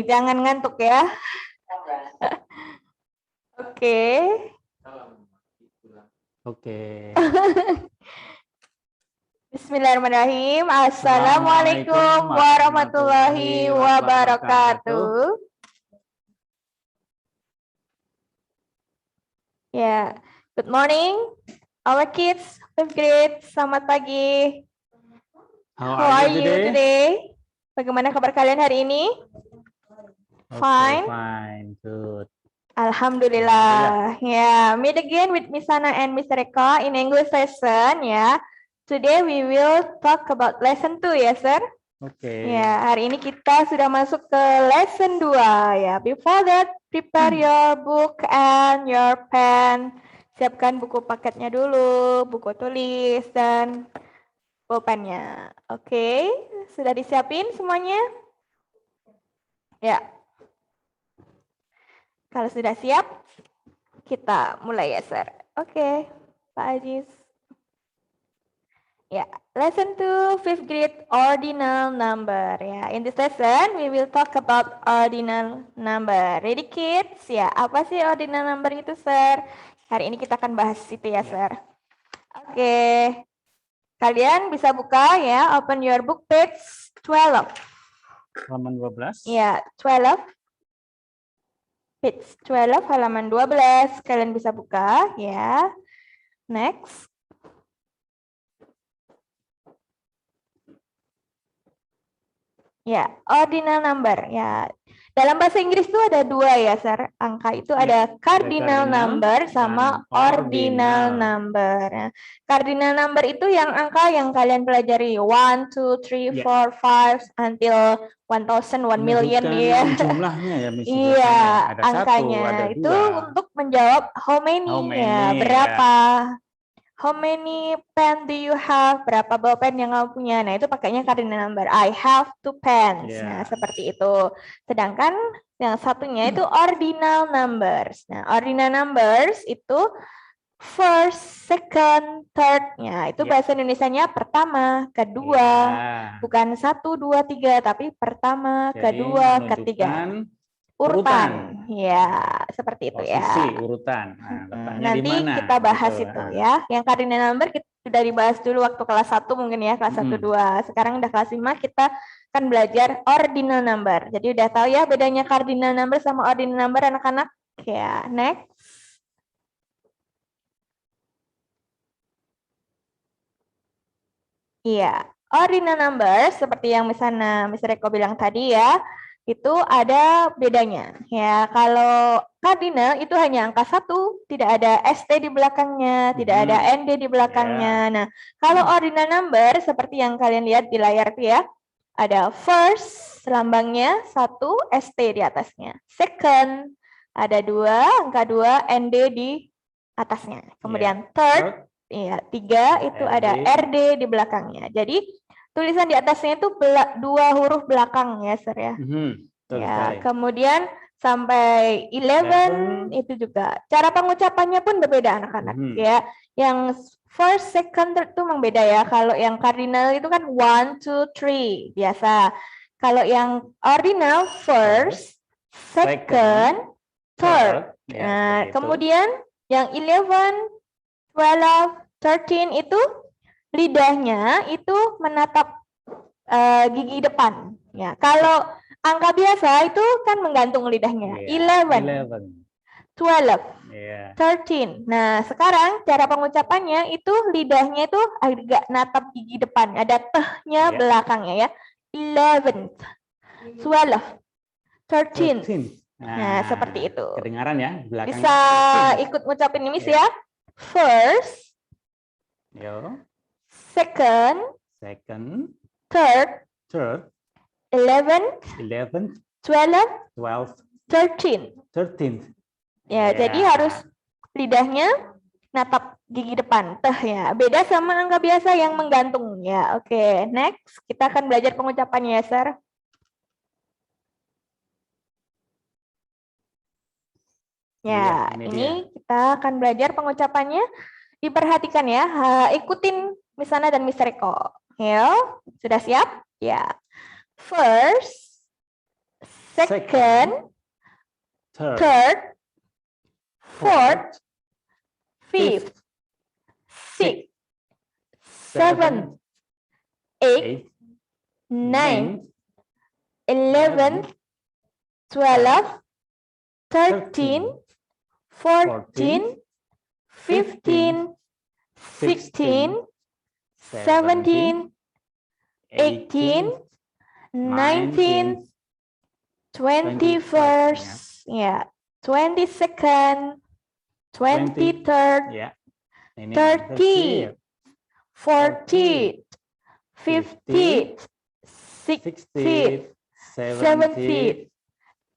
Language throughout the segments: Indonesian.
Jangan ngantuk ya. Oke. Oke. Bismillahirrahmanirrahim. Assalamualaikum warahmatullahi wabarakatuh. Ya, good morning, our kids, fifth grade. Selamat pagi. How are you today? Bagaimana kabar kalian hari ini? Fine. Fine, good. Alhamdulillah. Yeah, meet again with Miss Sana and Mr. Eka in English lesson. Ya. Today we will talk about lesson 2 ya, sir. Oke. Ya, hari ini kita sudah masuk ke lesson 2 ya. Before that, prepare your book and your pen. Siapkan buku paketnya dulu, buku tulis dan pulpennya. Oke, sudah disiapin semuanya? Ya. Kalau sudah siap, kita mulai ya, sir. Oke, Pak Aziz. Ya, lesson 2, fifth grade ordinal number. Ya, in this lesson we will talk about ordinal number. Ready kids? Ya, apa sih ordinal number itu, sir? Hari ini kita akan bahas itu ya, sir. Oke. Kalian bisa buka ya, open your book page 12. Halaman 12. Ya, 12. Page 12 halaman 12. Kalian bisa buka ya. Next. Ya, ordinal number. Ya, dalam bahasa Inggris itu ada dua ya, sir. Angka itu ada cardinal number sama ordinal number. Nah, cardinal number itu yang angka yang kalian pelajari 1, 2, 3, 4, 5 until 1000, 1 million ya. Jumlahnya ya, Miss. Iya, Ada angkanya 1, ada 2. itu untuk menjawab how many ya, berapa. How many pen do you have? Berapa bolpen yang kamu punya? Nah, itu pakainya cardinal number. I have 2 pens. Nah, seperti itu. Sedangkan yang satunya itu ordinal numbers. Nah, ordinal numbers itu first, second, third. Ya, itu bahasa Indonesianya pertama, kedua. Bukan 1, 2, 3, tapi pertama, kedua, ketiga. Urutan, ya seperti itu ya. Posisi urutan. Nah, nanti kita bahas itu ya. Yang cardinal number kita sudah dibahas dulu waktu kelas 1 mungkin ya, kelas 1, 2. Sekarang udah kelas 5, kita akan belajar ordinal number. Jadi udah tahu ya bedanya cardinal number sama ordinal number anak-anak. Ya, next. Iya, ordinal number seperti yang misalnya Mr. Eko bilang tadi ya. Itu ada bedanya ya. Kalau cardinal itu hanya angka 1, tidak ada ST di belakangnya, tidak ada ND di belakangnya. Nah, kalau ordinal number seperti yang kalian lihat di layar itu ya, ada first lambangnya 1, ST di atasnya. Second ada 2, angka 2, ND di atasnya. Kemudian third, ya 3 itu ada RD di belakangnya. Jadi tulisan di atasnya itu 2 huruf belakang ya, sir ya. Ya, kemudian sampai 11 itu juga. Cara pengucapannya pun berbeda anak-anak ya. Yang first, second, third itu memang beda ya. Kalau yang cardinal itu kan 1, 2, 3 biasa. Kalau yang ordinal first, second, third. Nah, kemudian yang 11, 12, 13 itu lidahnya itu menatap gigi depan. Ya, kalau angka biasa itu kan menggantung lidahnya. 11, 12, 13. Nah, sekarang cara pengucapannya itu lidahnya itu agak natap gigi depan. Ada tehnya belakangnya ya. 11, 12, 13. Nah, seperti itu. Kedengaran ya belakangnya. Bisa ikut ngucapin ini sih ya. First, second, third, 11, 12, 13. Ya, jadi harus lidahnya natap gigi depan, teh ya. Beda sama angka biasa yang menggantung ya. Oke, next kita akan belajar pengucapannya ya, sir. Ya, ini kita akan belajar pengucapannya. Diperhatikan ya, ikutin Miss Sana dan Mr. Eko. Ya, sudah siap? Ya. First, second, third, third, fourth, fifth, sixth, seventh, eighth, ninth, 11, 12, 13, 14, 15, 16, 17, 18, 19, 21st, ya, 22nd, 23rd, ya. Ini 30th, 40th, 50th, 60th, 70th,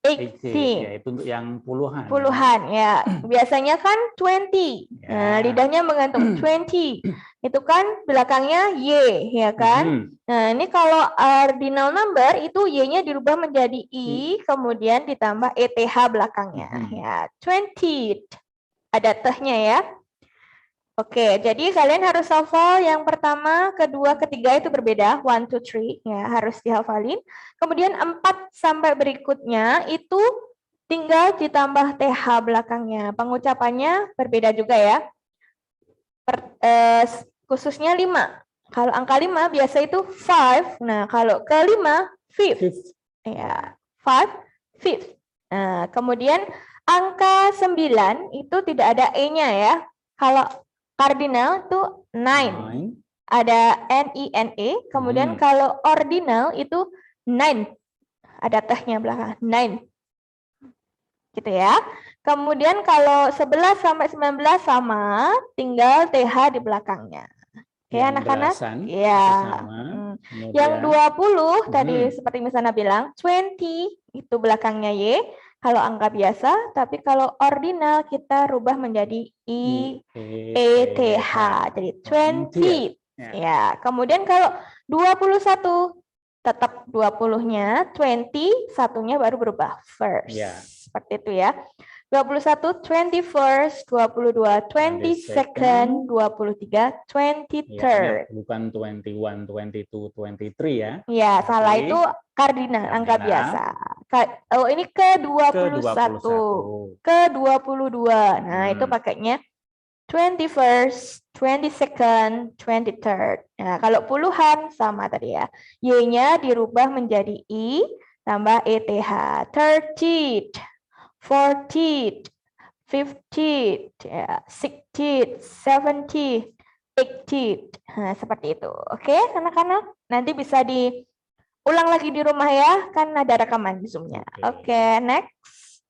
80th. Ya, itu untuk yang puluhan. Puluhan ya. Biasanya kan 20. Ya. Nah, lidahnya menggantung 20. Itu kan belakangnya Y, ya kan? Nah, ini kalau ordinal number itu Y-nya dirubah menjadi I, kemudian ditambah ETH belakangnya. Ya, 20. Ada tehnya ya. Oke, jadi kalian harus hafal yang pertama, kedua, ketiga itu berbeda. 1, 2, 3 ya harus dihafalin. Kemudian 4 sampai berikutnya itu tinggal ditambah TH belakangnya. Pengucapannya berbeda juga ya. Khususnya 5. Kalau angka 5 biasa itu 5. Nah, kalau ke 5 fifth. Ya, 5, fifth. Nah, kemudian angka 9 itu tidak ada E-nya ya. Kalau cardinal itu 9. Ada N-I-N-E. Kemudian kalau ordinal itu 9. Ada tehnya belakang. 9. Gitu ya. Kemudian kalau 11 sampai 19 sama, tinggal TH di belakangnya. Oke, anak-anak? Iya. Yang 20 tadi seperti misalnya bilang, 20 itu belakangnya Y. Kalau angka biasa, tapi kalau ordinal kita rubah menjadi I-E-T-H. Jadi 20. Ya, kemudian kalau 21 tetap 20-nya, 20, satunya baru berubah first. Seperti itu ya. 21, 21st, 22, 22nd, 23, 23rd. Bukan 21, 22, 23 ya. Ya, salah itu kardinal, angka biasa. Oh, ini ke-21, ke-22. Nah, itu pakainya 21st, 22nd, 23rd. Nah, kalau puluhan sama tadi ya. Y-nya dirubah menjadi I tambah ETH. 30th, 40th, 50th, 60th, 70th, 80th. Nah, seperti itu. Oke, anak-anak. Nanti bisa diulang lagi di rumah ya. Kan ada rekaman di Zoom-nya. Oke, next.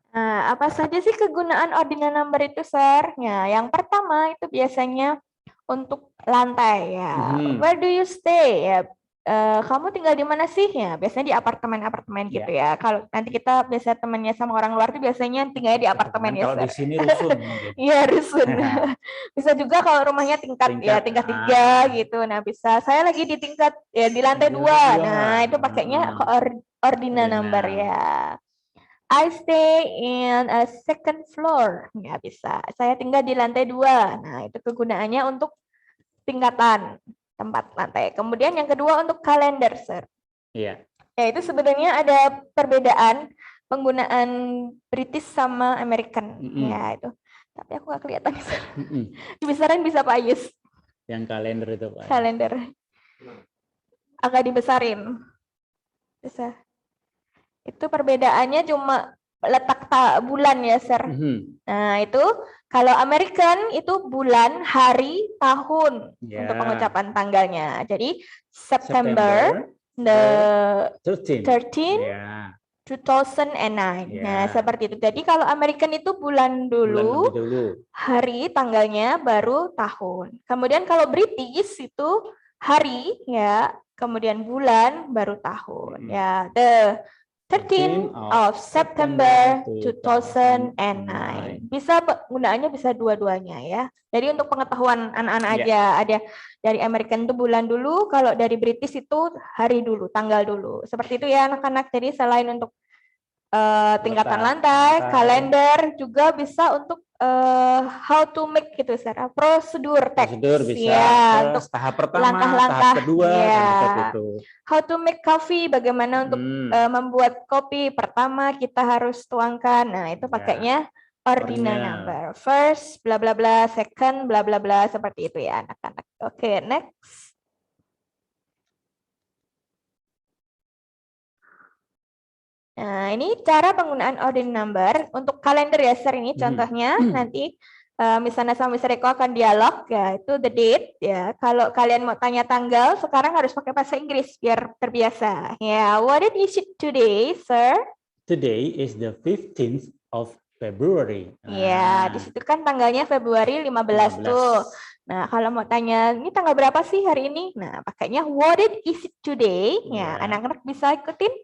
Nah, apa saja sih kegunaan ordinal number itu, Sir? Ya, yang pertama itu biasanya untuk lantai ya. Where do you stay? Ya, kamu tinggal di mana sih? Ya, biasanya di apartemen-apartemen gitu ya. Kalau nanti kita biasa temannya sama orang luar tuh biasanya tinggalnya di apartemen ya, Kalau Sir. di sini rusun. Iya, rusun. Bisa juga kalau rumahnya tingkat 3 gitu. Nah, bisa. Saya lagi di tingkat ya di lantai 2. Nah, itu pakainya ordinal number ya. I stay in a second floor. Ya bisa. Saya tinggal di lantai 2. Nah, itu kegunaannya untuk tingkatan tempat lantai. Kemudian yang kedua untuk kalender, Sir. Iya. Ya, itu sebenarnya ada perbedaan penggunaan British sama American. Ya, itu. Tapi aku nggak kelihatan. Dibesarin bisa Pak Ayus. Yang kalender itu, Pak. Kalender. Agak dibesarin. Bisa. Itu perbedaannya cuma letak bulan ya, Sir. Nah, itu kalau American itu bulan, hari, tahun untuk pengucapan tanggalnya. Jadi September the 13 2009. Nah, seperti itu. Jadi kalau American itu bulan dulu, hari, tanggalnya, baru tahun. Kemudian kalau British itu hari ya, kemudian bulan, baru tahun. Ya, the 13 of September 2009. Bisa penggunaannya bisa dua-duanya ya. Jadi untuk pengetahuan anak-anak aja, ada dari American itu bulan dulu, kalau dari British itu hari dulu, tanggal dulu. Seperti itu ya anak-anak. Jadi selain untuk tingkatan lantai, kalender juga bisa untuk how to make gitu, Sir. Prosedur teks. Prosedur bisa Ya, untuk tahap pertama, langkah-langkah. tahap kedua, Ya. dan seperti itu. How to make coffee, bagaimana untuk membuat kopi. Pertama kita harus tuangkan. Nah, itu pakainya ordinal number. First, bla bla bla, second, bla bla bla, seperti itu ya anak-anak. Oke, next. Nah, ini cara penggunaan ordinal number untuk kalender ya, Sir. Ini contohnya nanti misalnya sama Mr. Eko akan dialog ya, itu the date ya. Kalau kalian mau tanya tanggal, sekarang harus pakai bahasa Inggris biar terbiasa. Ya, what is it today, Sir? Today is the 15th of February. Ya, di situ kan tanggalnya Februari 15 tuh. Nah, kalau mau tanya, ini tanggal berapa sih hari ini? Nah, pakainya what is it today? Ya, anak-anak bisa ikutin.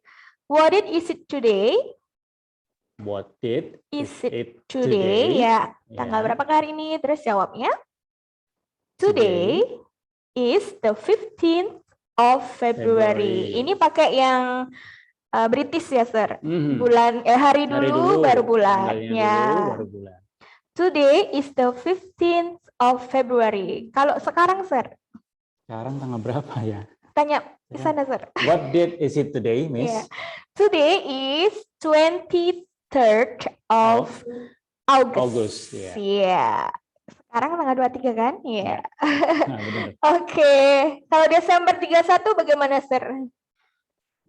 What is it today? What did is it today? Ya, tanggal berapa hari ini? Terus jawabnya, today is the 15th of February. Ini pakai yang British ya, Sir. Bulan hari dulu baru bulan. Ya. Baru bulan. Today is the 15th of February. Kalau sekarang, Sir? Sekarang tanggal berapa ya? Tanya di sana, Sir. What date is it today, Miss? Yeah. Today is 23rd of August. Yeah. Yeah. Sekarang tanggal 23 kan? Iya. Yeah. Nah, Oke. Kalau Desember 31 bagaimana, Sir?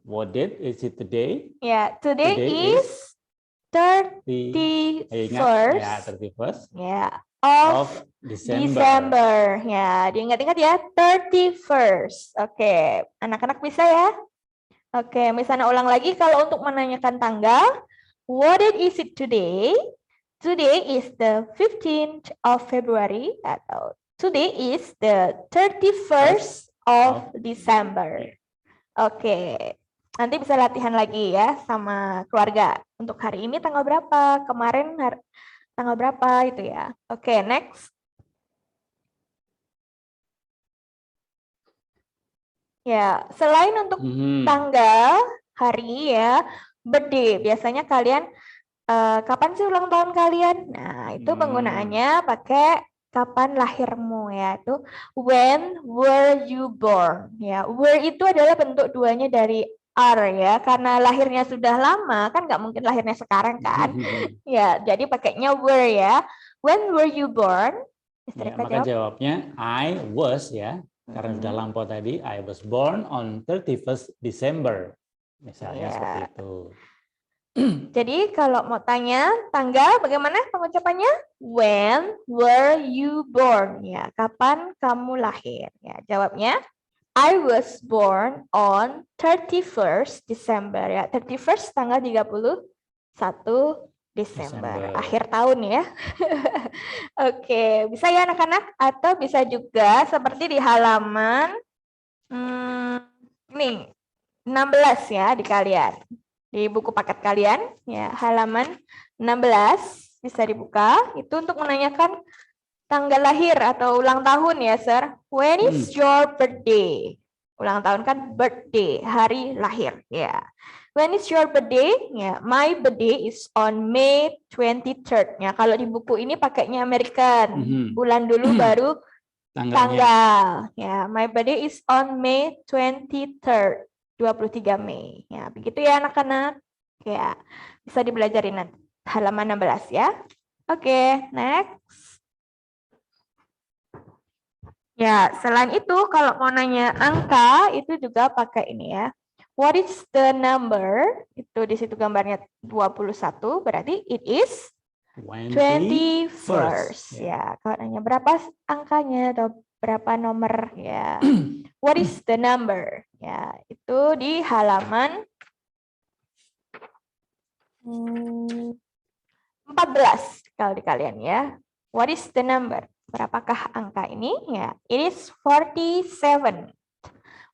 What date is it today? Yeah, today is 31st. Ya, 31st. Yeah. Of December. Ya, diingat-ingat ya, 31st. Oke, anak-anak bisa ya? Oke, misalnya ulang lagi kalau untuk menanyakan tanggal, what is it today? Today is the 15th of February atau today is the 31st of December. Oke, nanti bisa latihan lagi ya sama keluarga. Untuk hari ini tanggal berapa? Kemarin tanggal berapa itu ya. Oke, next. Ya, selain untuk tanggal, hari ya, birthday. Biasanya kalian, kapan sih ulang tahun kalian? Nah, itu penggunaannya pakai kapan lahirmu ya. Itu when were you born? Ya, were itu adalah bentuk duanya dari are ya, karena lahirnya sudah lama kan nggak mungkin lahirnya sekarang kan. Ya, jadi pakainya were ya. When were you born? Ya, maka jawabnya I was ya, karena sudah lampau tadi. I was born on 31st December. Misalnya seperti itu. Jadi kalau mau tanya tanggal, bagaimana pengucapannya? When were you born? Ya, kapan kamu lahir? Ya, jawabnya I was born on 31st December ya. 31st tanggal 31 Desember. Akhir tahun ya. Oke, bisa ya anak-anak, atau bisa juga seperti di halaman nih 16 ya di kalian. Di buku paket kalian ya, halaman 16 bisa dibuka. Itu untuk menanyakan tanggal lahir atau ulang tahun ya, Sir. When is your birthday? Ulang tahun kan birthday, hari lahir ya. When is your birthday? Ya, my birthday is on May 23rd. Ya, kalau di buku ini pakainya American. Bulan dulu baru tanggal. Ya, my birthday is on May 23rd. 23 Mei. Ya, begitu ya anak-anak. Ya, bisa dibelajarin nanti halaman 16 ya. Oke, next. Ya, selain itu kalau mau nanya angka itu juga pakai ini ya. What is the number? Itu di situ gambarnya 21, berarti it is 21st. Ya, kalau nanya berapa angkanya atau berapa nomor ya. What is the number? Ya, itu di halaman 14 kalau di kalian ya. What is the number? Berapakah angka ini? Ya, it is 47.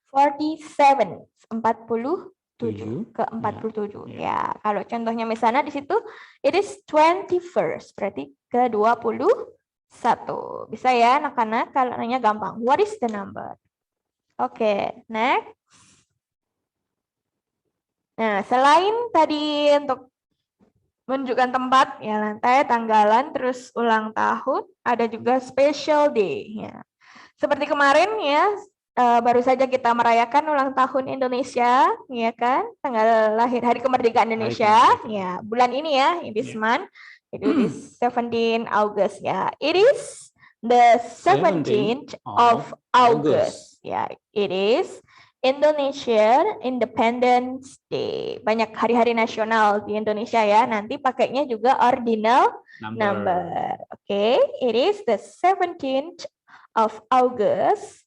47, 47 ke 47. Ya, kalau contohnya misalnya di situ it is 21st, berarti ke 21. Bisa ya anak-anak, kalau nanya gampang. What is the number? Oke, next. Nah, selain tadi untuk menunjukkan tempat, ya lantai, tanggalan, terus ulang tahun, ada juga special day. Ya. Seperti kemarin ya, baru saja kita merayakan ulang tahun Indonesia, ya kan? Tanggal lahir Hari Kemerdekaan Indonesia, ya bulan ini ya, this month, it is 17 August ya. It is the 17th of August. Ya, it is Indonesian Independence Day. Banyak hari-hari nasional di Indonesia ya. Nanti pakainya juga ordinal number. Oke, it is the 17th of August.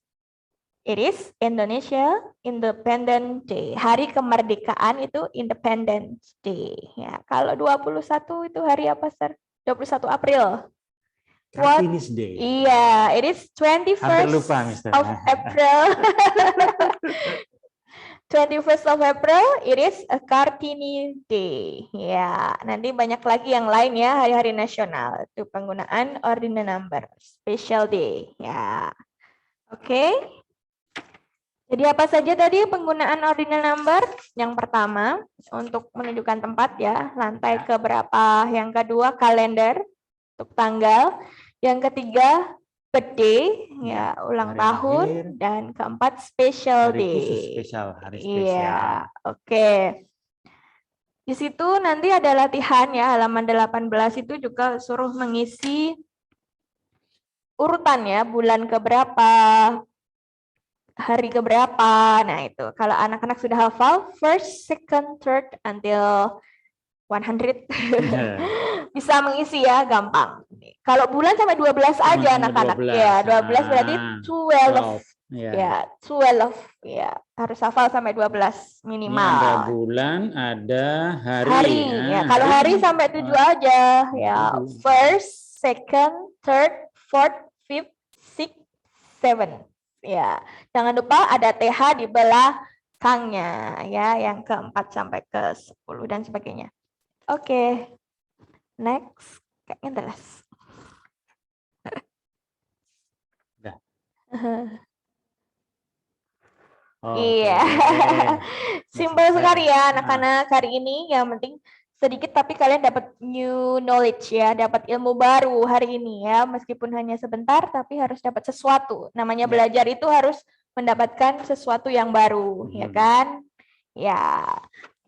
It is Indonesia Independence Day. Hari kemerdekaan itu Independence Day. Ya, kalau 21 itu hari apa, Sir? 21 April. Kartini's Day. Iya, it is 21st lupa, Mister. of April. 21st of April, it is a Kartini Day. Ya, nanti banyak lagi yang lain ya, hari-hari nasional. Itu penggunaan ordinal number, special day. Ya, oke. Jadi apa saja tadi penggunaan ordinal number? Yang pertama, untuk menunjukkan tempat ya, lantai keberapa. Yang kedua, kalender, untuk tanggal. Yang ketiga, birthday, ya ulang tahun. Lahir. Dan keempat, special Hari day. khusus spesial, hari spesial. Iya, oke. Di situ nanti ada latihan ya, halaman 18 itu juga suruh mengisi urutan ya, bulan keberapa, hari keberapa. Nah itu, kalau anak-anak sudah hafal, first, second, third, until 100 bisa mengisi ya, gampang. Kalau bulan sampai 12 aja anak-anak. Ya, 12 berarti 12. Ya, 12. Ya, harus hafal sampai 12 minimal. Ini ada bulan, ada hari. Hari. Ya, kalau hari sampai 7 aja. Ya, first, second, third, fourth, fifth, sixth, seventh. Ya, jangan lupa ada TH di belakangnya ya, yang keempat sampai ke 10 dan sebagainya. Oke, next, kayaknya jelas. Udah. Iya, simpel sekali ya anak-anak hari ini. Yang penting sedikit tapi kalian dapat new knowledge ya, dapat ilmu baru hari ini ya. Meskipun hanya sebentar tapi harus dapat sesuatu. Namanya belajar itu harus mendapatkan sesuatu yang baru, ya kan? Ya,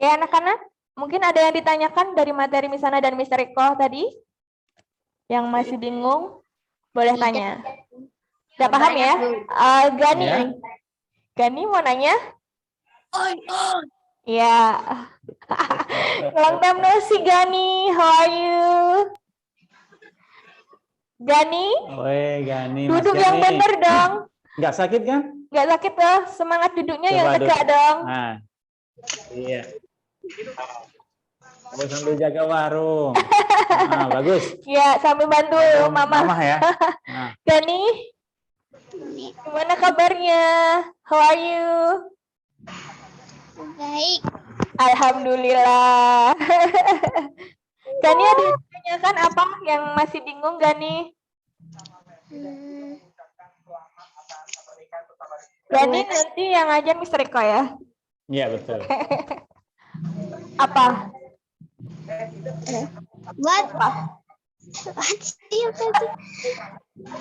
ya anak-anak. Mungkin ada yang ditanyakan dari materi Misana dan Mr. Eko tadi? Yang masih bingung? Boleh tanya. Sudah paham ya? Gani. Ya. Gani mau nanya? Ya. Long time no see, Gani. How are you? Gani? Oi, Gani. Duduk yang benar dong. Nggak sakit kan? Nggak sakit loh. Semangat duduknya yang tegak dong. Nah. Iya. Oh, sambil jaga warung. Nah, bagus. Ya, sambil bantu Mama. Mama ya. Nah. Gani, gimana kabarnya? How are you? Baik. Alhamdulillah. Gani ada yang ditanyakan apa yang masih bingung, Gani? Gani nanti yang ngajar Mr. Eko ya? Iya, betul. Apa? What's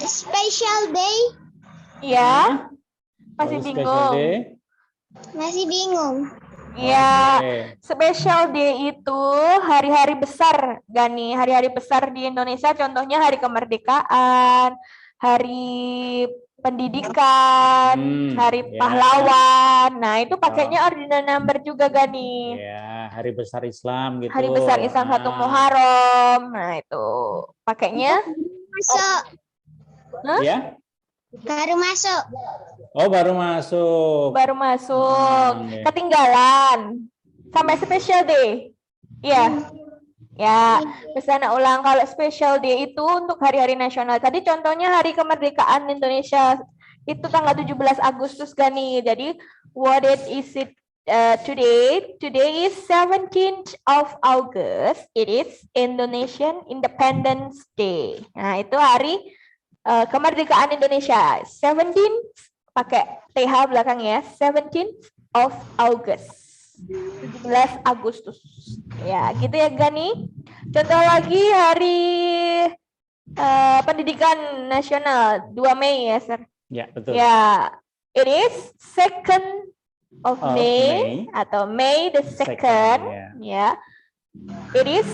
special day? Iya. Masih bingung. Masih bingung. Ya, special day itu hari-hari besar, Gani. Hari-hari besar di Indonesia, contohnya hari kemerdekaan, hari pendidikan, hari pahlawan. Nah, itu pakainya ordinal number juga, Gani. Ya, hari besar Islam gitu. Hari besar Islam 1 Muharram. Nah, itu pakainya. Masuk. Ya? Baru masuk. Oh, baru masuk. Baru masuk. Ketinggalan. Sampai special day. Iya. Ya, Misana ulang, kalau special day itu untuk hari-hari nasional. Tadi contohnya hari kemerdekaan Indonesia itu tanggal 17 Agustus, Gani. Jadi what is it today? Today is 17th of August. It is Indonesian Independence Day. Nah, itu hari kemerdekaan Indonesia. 17 pakai TH belakangnya, 17th of August. 17 Agustus. Ya, gitu ya Gani. Contoh lagi hari Pendidikan Nasional 2 Mei ya, Sir. Ya, betul. Ya, it is 2nd of May atau May the 2nd. Ya. It is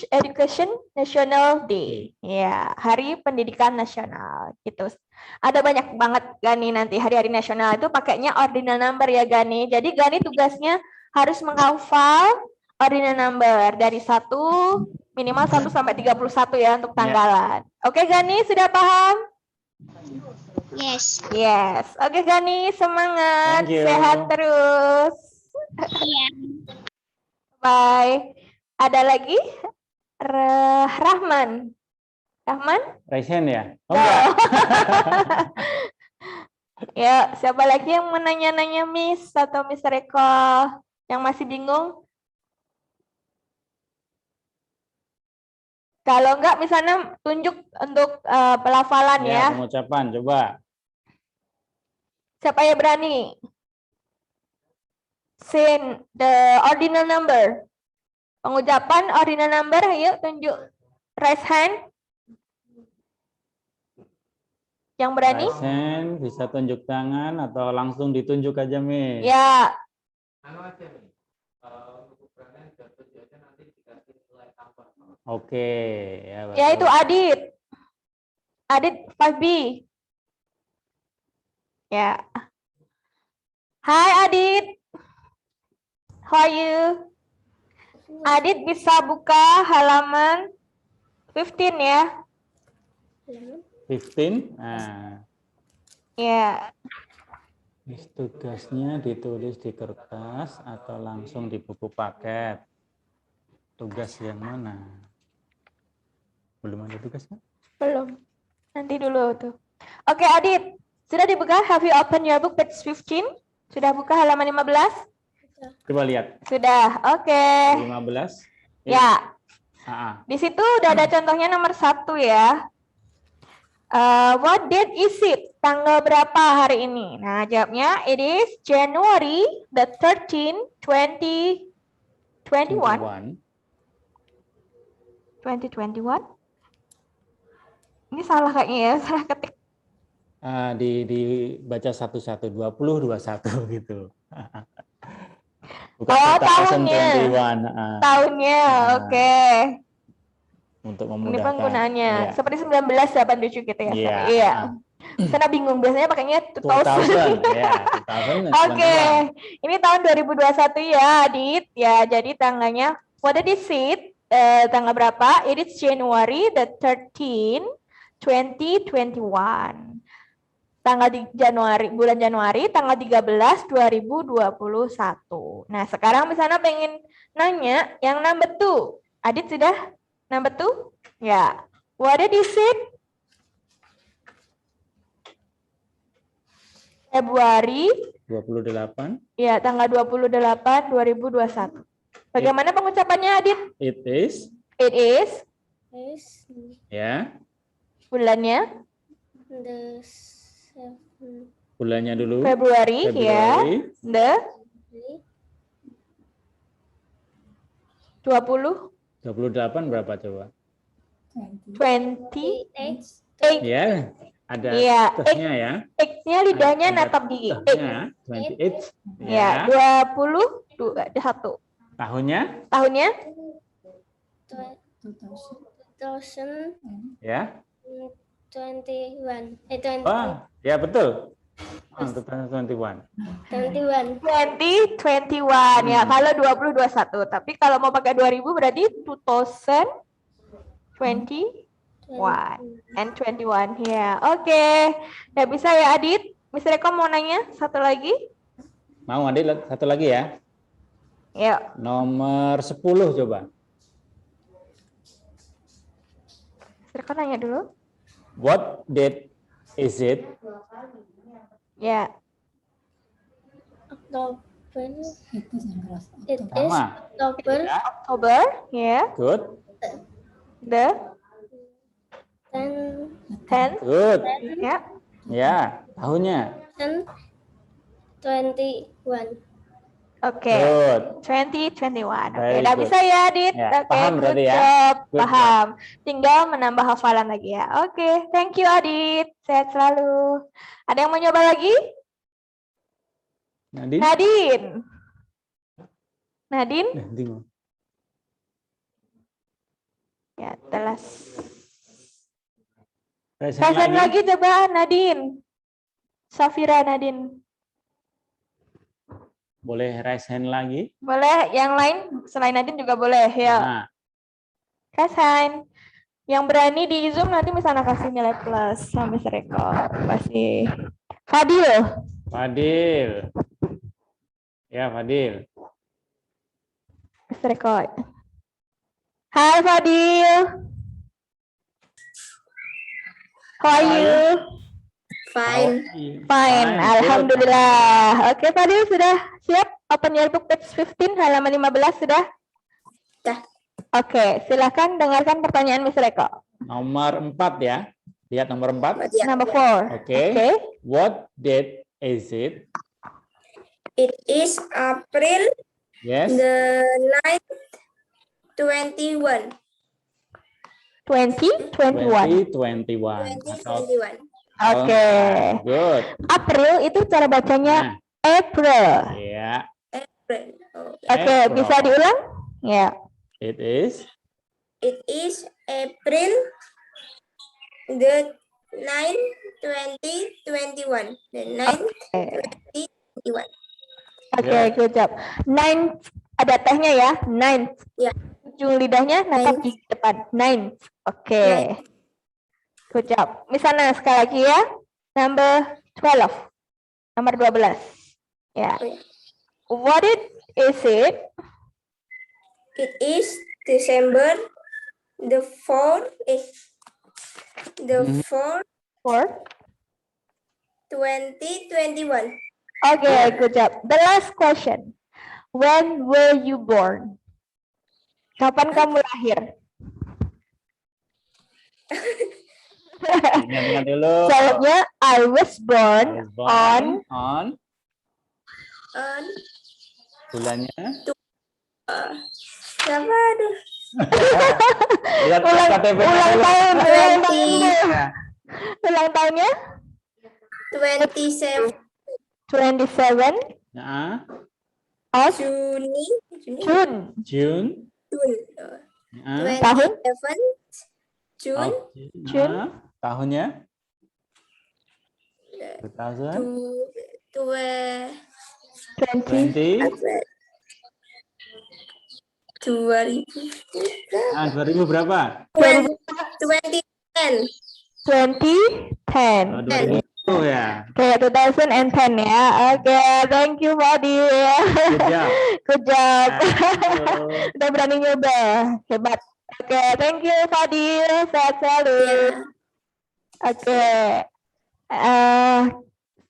Education National Day. Ya, Hari Pendidikan Nasional. Gitu. Ada banyak banget Gani nanti hari-hari nasional itu pakainya ordinal number ya Gani. Jadi Gani tugasnya harus menghafal ordinal number dari 1 minimal 1 sampai 31 ya untuk tanggalan. Oke Gani, sudah paham? Yes. Yes. Oke Gani, semangat, Thank you. sehat terus. Iya. Bye. Ada lagi? Rahman. Rahman? Raise hand ya? Oh, enggak. Ya, siapa lagi yang mau nanya-nanya Miss atau Mr. Eko yang masih bingung? Kalau enggak, misalnya tunjuk untuk pelafalan ya. Pengucapan, coba. Siapa yang berani? Say the ordinal number. Pengucapan ordinal number, ayo tunjuk. Raise hand. Yang berani? Raise hand, bisa tunjuk tangan atau langsung ditunjuk aja, Miss. Ya. Oke, ya. Ya itu Adit. Adit 5B. Ya. Hai Adit. How are you? Adit bisa buka halaman 15 ya. 15. Nah, Ya. tugasnya ditulis di kertas atau langsung di buku paket. Tugas yang mana? Belum ada tugasnya? Belum. Nanti dulu tuh. Oke, Adit. Sudah dibuka? Have you open your book page 15? Sudah buka halaman 15? Coba lihat. Sudah. Oke. 15. Ya. Ah. Di situ udah ada contohnya nomor 1 ya. What date is it? Tanggal berapa hari ini? Nah, jawabnya it is January the 13th, 2021. 2021? Ini salah kayaknya ya, salah ketik. Dibaca satu-satu, 2021 gitu. Bukan Tahunnya. 2021. Tahunnya, oke. Untuk Ini memudahkan. penggunaannya. Ya. Seperti 1987 gitu ya. Iya. Iya. Sana bingung, biasanya pakainya 2000. Ya, 2000. Oke, ini tahun 2021 ya, Adit. Ya, jadi tanggalnya, what did it say? Tanggal berapa? It is January the 13th, 2021. Tanggal di Januari, bulan Januari, tanggal 13, 2021. Nah, sekarang misalnya pengen nanya yang number 2. Adit sudah number 2? Ya. What did it say? Februari 28. ya, tanggal 28 2021. Bagaimana pengucapannya Adit? It is. It is Ya. bulannya Bulannya dulu. Februari ya. The 20 28 berapa coba? 28. Ya, ada Iya, X-nya ya. X-nya lidahnya Ada natap gigi. X. X-nya, 28. Ya, 21. Tahunnya? Tahunnya? 2021. Ya. Oh, ya betul. 2021. 2021 ya, kalau 2021. Tapi kalau mau pakai 2000 berarti 2021 and 21 ya. Oke. Udah bisa ya Adit? Mister Eko mau nanya satu lagi? Mau Adit satu lagi ya? Yuk. Nomor 10 coba. Mister Eko nanya dulu. What date is it? Ya. October. It is Sama. October Oktober, ya. Good. The 10th, Good. ya. Ya, tahunnya. 21. Oke. Good. 2021. Oke, Very udah good. bisa ya, Dit? Ya, Oke, paham good berarti ya? job. Good Paham. Tinggal menambah hafalan lagi ya. Oke, thank you, Adit. Sehat selalu. Ada yang mau nyoba lagi? Nadine? Nadine. Nadine? Nadine. Ya, telas. Raise hand Kasih lagi coba, Nadine. Safira, Nadine. Boleh raise hand lagi? Boleh, yang lain selain Nadine juga boleh. Ya. Nah, Kasih. Yang berani di Zoom nanti misalnya kasih nilai plus sama Miss Reko. Pasti. Fadil. Fadil. Ya, Fadil. Miss Reko. Hai Fadil. How are you? Fine. Fine. Good. Alhamdulillah. Oke Fadil sudah siap? Open your book page 15 halaman 15 sudah? Sudah. Oke, silakan dengarkan pertanyaan Miss Reko. Nomor 4 ya. Lihat nomor 4. Ya. Number 4. Oke. What date is it? It is April Yes. the 9th, 21. 2021. 2021. Atau 2021. Oke. Good. April itu cara bacanya Nah, April. ya. April. Oh, Oke, April. bisa diulang? Ya. It is It is April the 9th, 2021. The 9th, 2021. Oke, good job. 9 ada tehnya ya, 9. Ya. Ujung lidahnya natap di depan. 9. Oke. Good job. Misalnya sekali lagi ya. Number 12. Nomor 12. Ya. What is it? It is December the 4th, the 4th, For? 2021. Okay, good job. The last question. When were you born? Kapan kamu lahir? ingat-ingat dulu. Jawabnya I was born on on bulannya. Siapa aduh? Lihat ulang KTP tahun. Ya. Ulang tahunnya 27 27 Nah, of Juni. June. June. Nah, 27 June June. Nah, tahunnya 2000. 20. 2000 Nah, 2000 berapa? 2010. 2010. 2010 ya. Oke, 2010 ya. Oke, thank you Fadil. Good job. Good job. Nah, Udah berani nyoba. Hebat. Oke, thank you Fadil. Sehat selalu. Ya. Oke.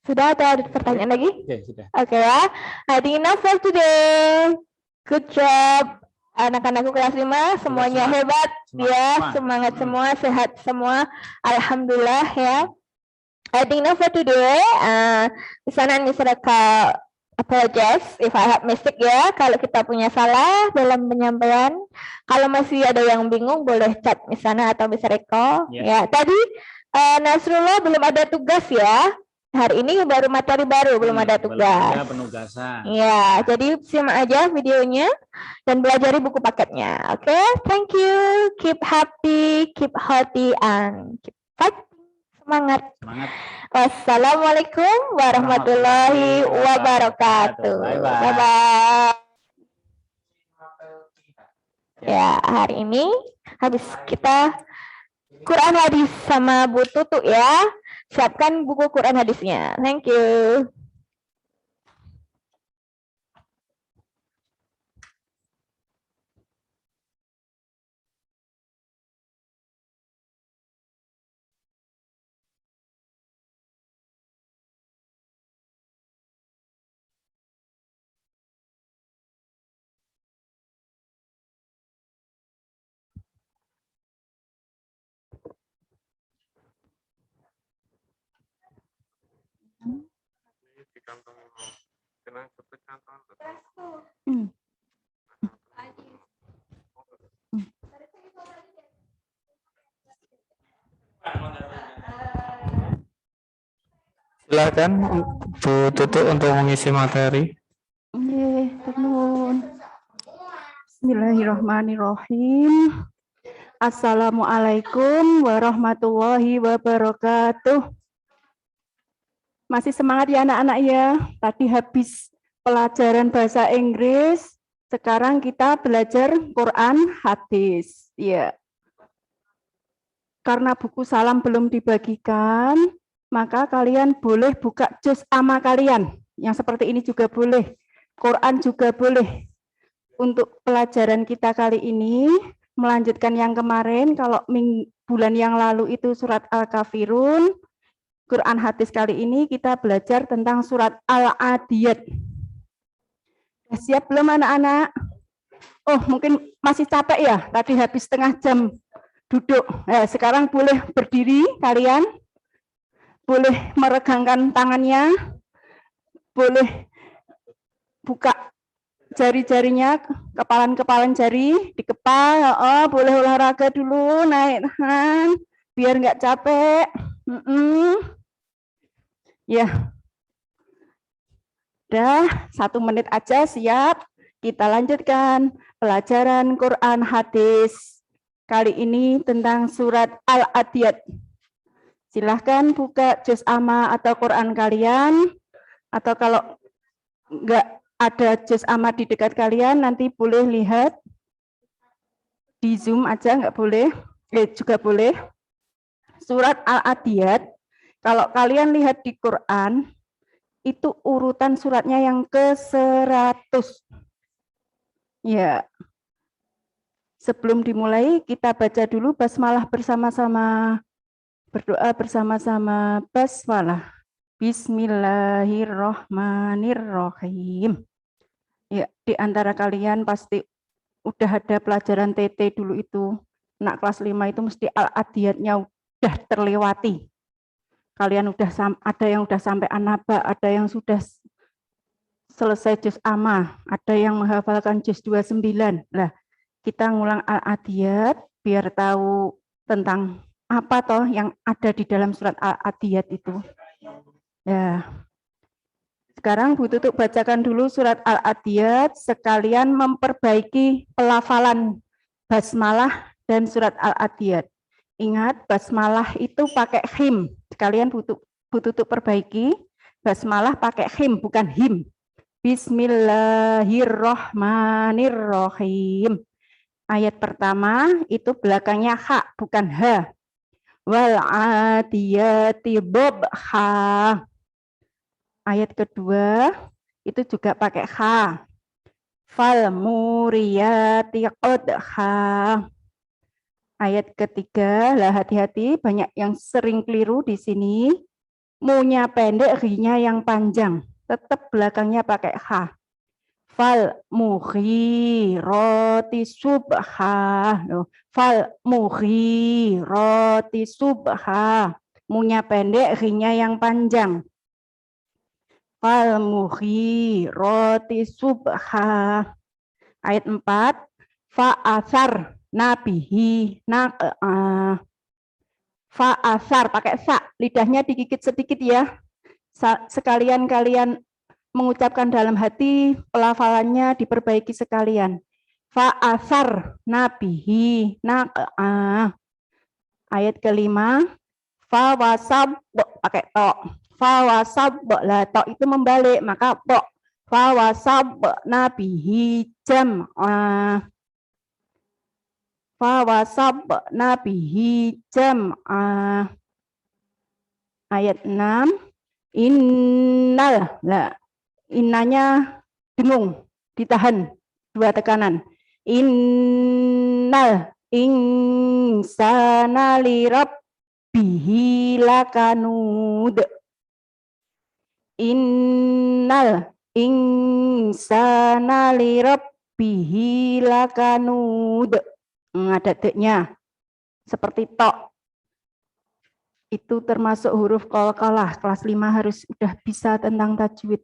Sudah ada pertanyaan lagi? Oke, sudah. Oke ya. I think enough for today. Good job. Anak-anakku kelas 5 semuanya hebat ya, semangat semua, sehat semua. Alhamdulillah ya. I think enough for today. Di sana Miss Reka apologize if I have mistake ya. Kalau kita punya salah dalam penyampaian, kalau masih ada yang bingung boleh chat Miss Sana atau Miss Reko. Ya, tadi Nasrullah belum ada tugas ya. Hari ini baru materi baru, belum ada tugas. Belum ada penugasan. Ya, jadi simak aja videonya dan pelajari buku paketnya. Oke, thank you. Keep happy, keep healthy, and keep fighting. Semangat. Semangat. Wassalamualaikum warahmatullahi wabarakatuh. Bye-bye. Bye-bye. Ya, hari ini habis kita Quran hadis sama Bu Tutu ya. Siapkan buku Quran hadisnya. Thank you. Di kantong kenang kantong silakan Bu Tutuk untuk mengisi materi. Nggih, nuwun. Bismillahirrahmanirrahim. Assalamualaikum warahmatullahi wabarakatuh. Masih semangat ya anak-anak ya. Tadi habis pelajaran bahasa Inggris, sekarang kita belajar Quran hadis. Ya. Karena buku salam belum dibagikan, maka kalian boleh buka juz amma kalian. Yang seperti ini juga boleh. Quran juga boleh. Untuk pelajaran kita kali ini, melanjutkan yang kemarin, kalau bulan yang lalu itu surat Al-Kafirun, Quran hadis kali ini kita belajar tentang surat Al-Adiyat. Siap belum anak-anak? Oh, mungkin masih capek ya, tadi habis setengah jam duduk. Sekarang boleh berdiri kalian, boleh meregangkan tangannya, boleh buka jari-jarinya, kepalan jari, dikepal, boleh olahraga dulu, naik tahan, biar nggak capek. Ya, udah 1 menit aja siap, kita lanjutkan pelajaran Quran hadis. Kali ini tentang surat Al-Adiyat. Silahkan buka juz amma atau Quran kalian, atau kalau nggak ada juz amma di dekat kalian, nanti boleh lihat di Zoom aja, nggak boleh, juga boleh. Surat Al-Adiyat, kalau kalian lihat di Quran, itu urutan suratnya yang ke-100. Ya, sebelum dimulai, kita baca dulu basmalah bersama-sama, berdoa bersama-sama basmalah. Bismillahirrohmanirrohim. Ya, di antara kalian pasti udah ada pelajaran TT dulu itu. Anak kelas 5 itu mesti Al-Adiyatnya udah terlewati. Kalian udah ada yang udah sampai An-Naba, ada yang sudah selesai juz amma, ada yang menghafalkan juz 29. Nah, kita ngulang Al-Adiyat biar tahu tentang apa toh yang ada di dalam surat Al-Adiyat itu. Ya. Sekarang Bu Tutuk bacakan dulu surat Al-Adiyat, sekalian memperbaiki pelafalan basmalah dan surat Al-Adiyat. Ingat, basmalah itu pakai him. Sekalian Bu Tutuk perbaiki, basmalah pakai him, bukan him. Bismillahirrohmanirrohim. Ayat pertama itu belakangnya ha, bukan ha. Wal-adiyati dhabha. Ayat kedua itu juga pakai ha. Fal muriyati qadha. Ayat ketiga, lah hati-hati banyak yang sering keliru di sini. Mu-nya pendek, ri-nya yang panjang. Tetap belakangnya pakai ha. Fal mughirati subha. Fal mughirati subha. Mu-nya pendek, ri-nya yang panjang. Fal mughirati subha. Ayat 4, fa'asar nabihi naqa. Fa'asar pakai sa, lidahnya digigit sedikit ya. Sekalian kalian mengucapkan dalam hati, pelafalannya diperbaiki sekalian. Fa'asar nabihi naqa. Ayat kelima, fawasab pakai to. Fawasab lah, to itu membalik, maka to. Fawasab nabihi jam'a. Fawasab nabihi jam'a. Ayat 6, innal, lah, innanya dengung, ditahan, 2 tekanan. Innal insana lirabbihi lakanud. Innal insana lirabbihi lakanud. Ada deknya seperti tok. Itu termasuk huruf qalqalah. Kelas 5 harus udah bisa tentang tajwid.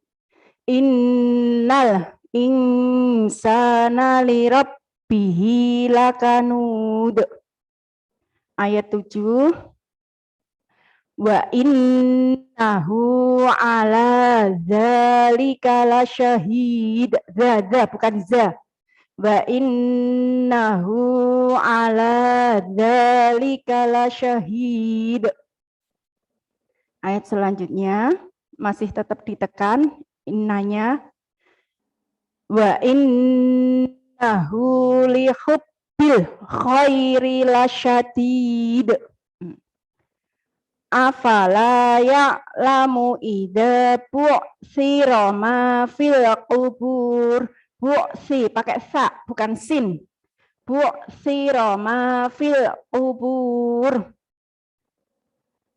Innal insana lirabbihi lakanud. Ayat 7, Wa innahu ala dzalika lasyahid. Za bukan za. Wa innahu ala dzalika lasyahid. Ayat selanjutnya masih tetap ditekan innanya. Wa innahu li hubbil khairi lasyadid. Afala ya'lamu idza bu'sira ma fil qubur. Bu'si pakai sa bukan sin. Bu'sira ma fil qubur.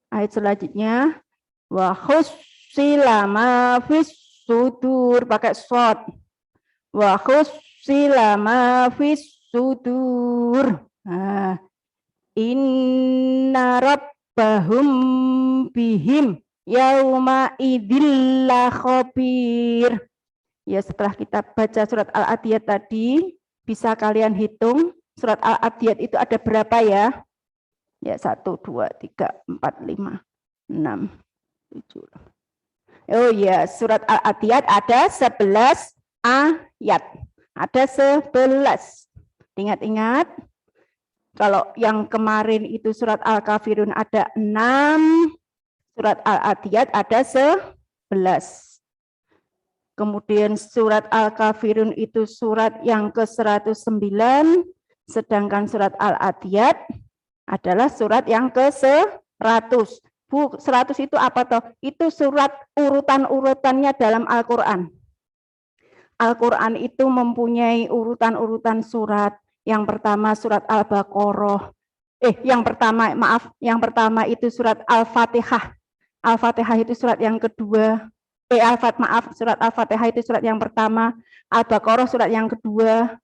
Ayat selanjutnya wa khussila ma fis sudur pakai shad. Wa khussila ma fis sudur. Nah, inna rabbahum bihim yauma idzil khabir. Ya, setelah kita baca surat Al-Adiyat tadi, bisa kalian hitung surat Al-Adiyat itu ada berapa ya? Ya, 1, 2, 3, 4, 5, 6, 7. Oh ya, surat Al-Adiyat ada 11 ayat. Ada 11. Ingat-ingat, kalau yang kemarin itu surat Al-Kafirun ada 6, surat Al-Adiyat ada 11. Kemudian surat Al-Kafirun itu surat yang ke-109, sedangkan surat Al-Adiyat adalah surat yang ke-100. 100 itu apa toh? Itu surat urutan-urutannya dalam Al-Qur'an. Al-Qur'an itu mempunyai urutan-urutan surat. Yang pertama surat Al-Baqarah. Yang pertama itu surat Al-Fatihah. Al-Fatihah itu surat yang kedua. Surat Al-Fatihah itu surat yang pertama, Al-Baqarah surat yang kedua.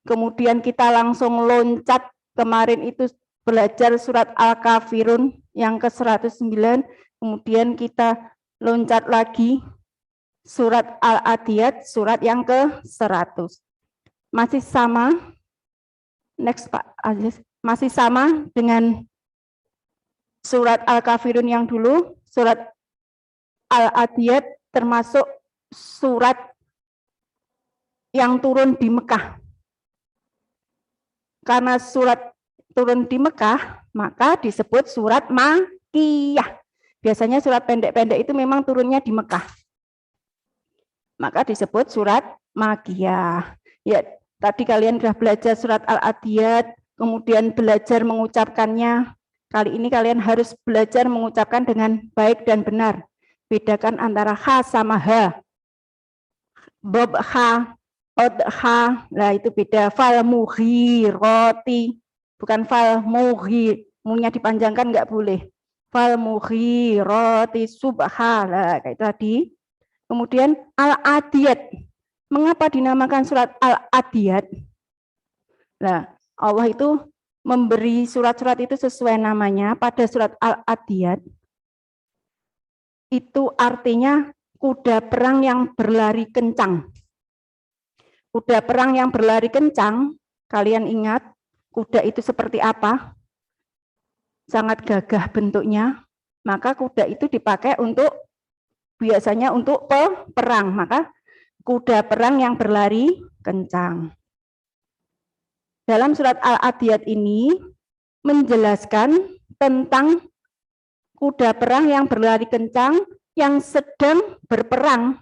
Kemudian kita langsung loncat, kemarin itu belajar surat Al-Kafirun yang ke-109, kemudian kita loncat lagi surat Al-Adiyat surat yang ke-100. Masih sama, next Pak Aziz, masih sama dengan surat Al-Kafirun yang dulu, surat Al-Adiyat termasuk surat yang turun di Mekah. Karena surat turun di Mekah, maka disebut surat Makkiyah. Biasanya surat pendek-pendek itu memang turunnya di Mekah. Maka disebut surat Makkiyah. Ya, tadi kalian sudah belajar surat Al-Adiyat, kemudian belajar mengucapkannya. Kali ini kalian harus belajar mengucapkan dengan baik dan benar. Bedakan antara ha sama ha. Bob ha, od ha, nah itu beda. Fal mughirati, bukan fal mughi, munya dipanjangkan nggak boleh. Fal mughirati subha, lah kayak tadi. Kemudian Al-Adiyat. Mengapa dinamakan surat Al-Adiyat? Nah, Allah itu memberi surat-surat itu sesuai namanya. Pada surat Al-Adiyat itu artinya kuda perang yang berlari kencang. Kuda perang yang berlari kencang, kalian ingat kuda itu seperti apa? Sangat gagah bentuknya, maka kuda itu dipakai untuk biasanya untuk perang, maka kuda perang yang berlari kencang. Dalam surat Al-Adiyat ini menjelaskan tentang kuda perang yang berlari kencang yang sedang berperang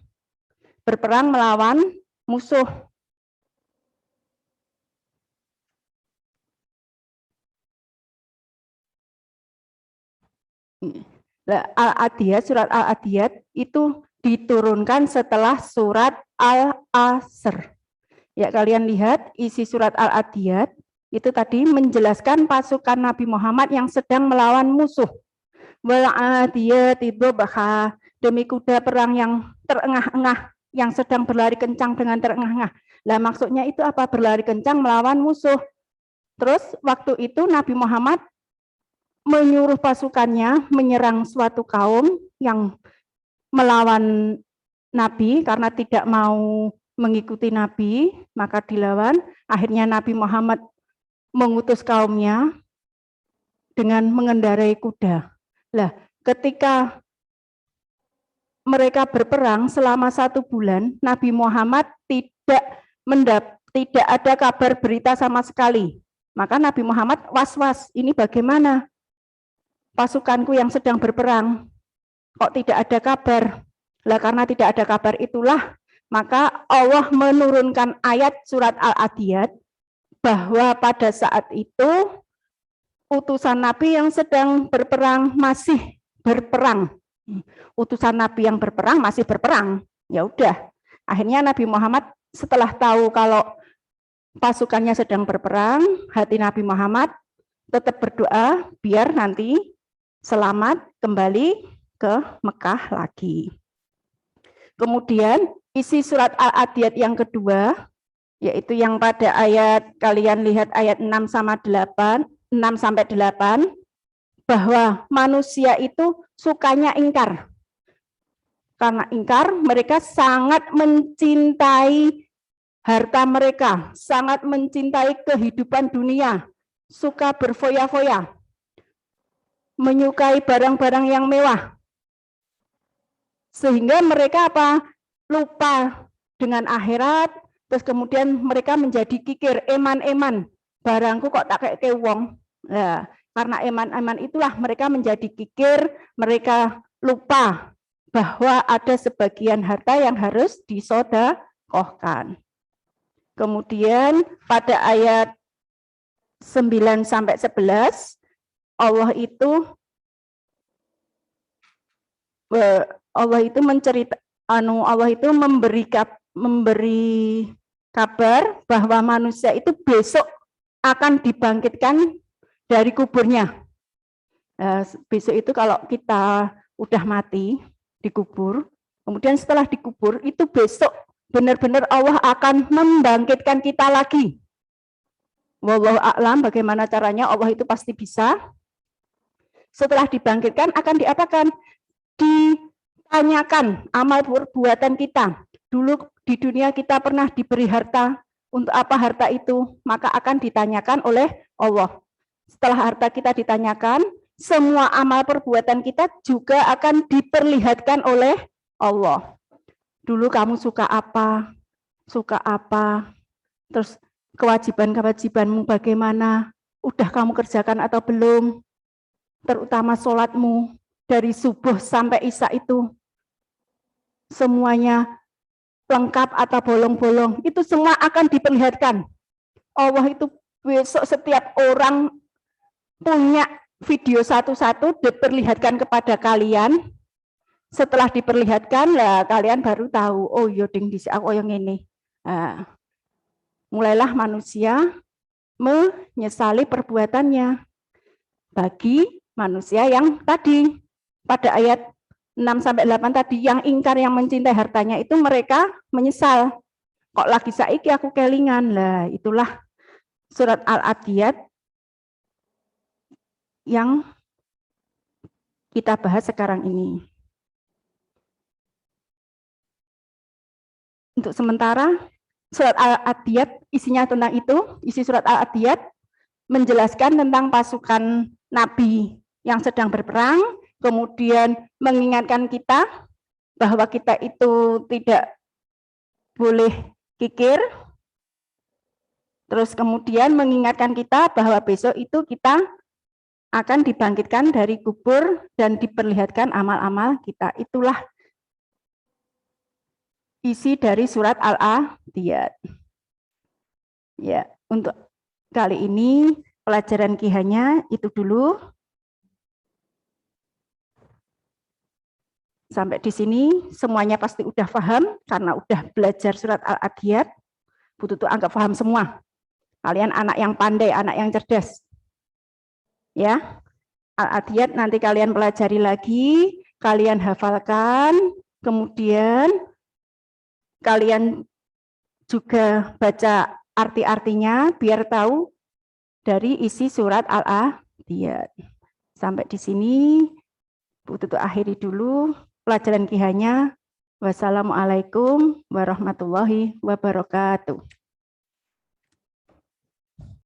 melawan musuh. Al-Adiyat, surat Al-Adiyat itu diturunkan setelah surat Al-Asr. Ya, kalian lihat isi surat Al-Adiyat itu tadi menjelaskan pasukan Nabi Muhammad yang sedang melawan musuh. Wal-adiyati dhabha, demi kuda perang yang terengah-engah, yang sedang berlari kencang dengan terengah-engah. Lah maksudnya itu apa? Berlari kencang melawan musuh. Terus waktu itu Nabi Muhammad menyuruh pasukannya menyerang suatu kaum yang melawan Nabi karena tidak mau mengikuti Nabi, maka dilawan. Akhirnya Nabi Muhammad mengutus kaumnya dengan mengendarai kuda. Lah, ketika mereka berperang selama 1 bulan, Nabi Muhammad tidak ada kabar berita sama sekali. Maka Nabi Muhammad was-was, ini bagaimana pasukanku yang sedang berperang, kok tidak ada kabar? Lah karena tidak ada kabar itulah, maka Allah menurunkan ayat surat Al-Adiyat bahwa pada saat itu utusan Nabi yang sedang berperang masih berperang. Utusan Nabi yang berperang masih berperang. Ya udah. Akhirnya Nabi Muhammad setelah tahu kalau pasukannya sedang berperang, hati Nabi Muhammad tetap berdoa biar nanti selamat kembali ke Mekah lagi. Kemudian isi surat Al-Adiyat yang kedua, yaitu yang pada ayat, kalian lihat ayat 6 sampai 8, bahwa manusia itu sukanya ingkar. Karena ingkar, mereka sangat mencintai harta mereka, sangat mencintai kehidupan dunia, suka berfoya-foya, menyukai barang-barang yang mewah. Sehingga mereka lupa dengan akhirat, terus kemudian mereka menjadi kikir, eman-eman, barangku kok tak kayak wong. Nah, karena eman-eman itulah mereka menjadi kikir, mereka lupa bahwa ada sebagian harta yang harus disedekahkan. Kemudian pada ayat 9 sampai 11 Allah itu memberi kabar bahwa manusia itu besok akan dibangkitkan dari kuburnya. Besok itu kalau kita udah mati dikubur, kemudian setelah dikubur itu besok benar-benar Allah akan membangkitkan kita lagi. Wallahu a'lam bagaimana caranya, Allah itu pasti bisa. Setelah dibangkitkan akan diapakan? Ditanyakan amal perbuatan kita. Dulu di dunia kita pernah diberi harta, untuk apa harta itu? Maka akan ditanyakan oleh Allah. Setelah harta kita ditanyakan, semua amal perbuatan kita juga akan diperlihatkan oleh Allah. Dulu kamu suka apa, terus kewajiban-kewajibanmu bagaimana, udah kamu kerjakan atau belum, terutama sholatmu dari subuh sampai isya itu, semuanya lengkap atau bolong-bolong, itu semua akan diperlihatkan. Allah itu besok setiap orang punya video satu-satu diperlihatkan kepada kalian. Setelah diperlihatkan, lah kalian baru tahu, oh yoding disi aku yang ini. Nah, mulailah manusia menyesali perbuatannya. Bagi manusia yang tadi pada ayat 6 sampai 8 tadi yang ingkar, yang mencintai hartanya itu mereka menyesal. Kok lagi saiki aku kelingan. Lah itulah surat Al-Adiyat yang kita bahas sekarang ini. Untuk sementara, surat Al-Adiyat isinya tentang itu. Isi surat Al-Adiyat menjelaskan tentang pasukan Nabi yang sedang berperang, kemudian mengingatkan kita bahwa kita itu tidak boleh kikir, terus kemudian mengingatkan kita bahwa besok itu kita akan dibangkitkan dari kubur dan diperlihatkan amal-amal kita. Itulah isi dari surat Al-Adiyat. Ya, untuk kali ini pelajaran Kihanya itu dulu. Sampai di sini semuanya pasti udah paham karena udah belajar surat Al-Adiyat. Butuh anggap paham semua. Kalian anak yang pandai, anak yang cerdas. Ya, Al-Adiyat nanti kalian pelajari lagi, kalian hafalkan, kemudian kalian juga baca arti-artinya biar tahu dari isi surat Al-Adiyat. Sampai di sini Bu Tutu akhiri dulu pelajaran Kihanya. Wassalamualaikum warahmatullahi wabarakatuh.